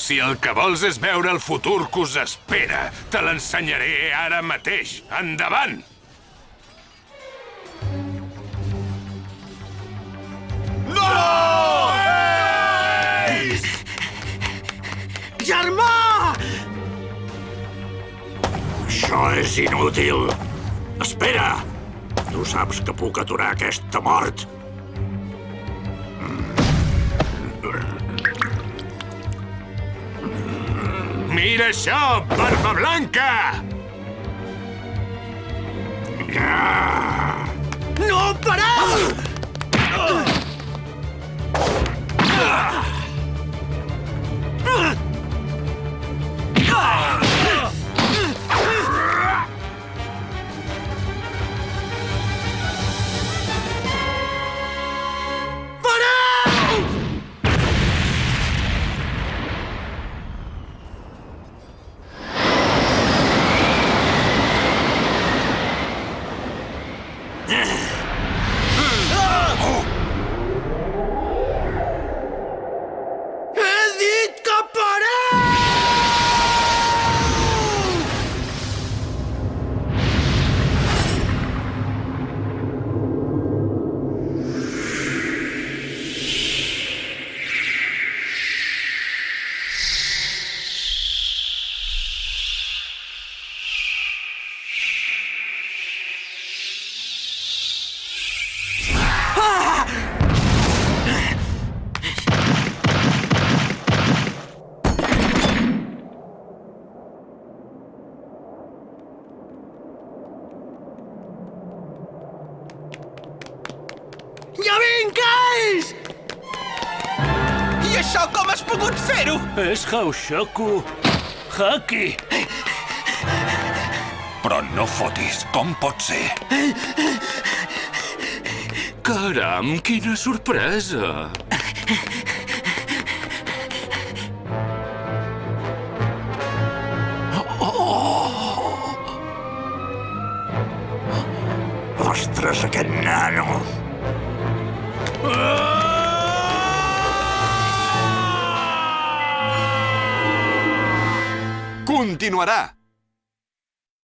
Si el que vols és veure el futur que us espera, te l'ensenyaré ara mateix. Endavant! No! Ei! Germà! Això és inútil. Espera! Tu saps que puc aturar aquesta mort. Mira això, Barba Blanca! No pareu! He dit que pareu! Ja vinc, Ais! I això com has pogut fer-ho? És Haoshoku Haki. Però no fotis, com pot ser? Caram, quina sorpresa! Ostres, aquest nano! Continuarà!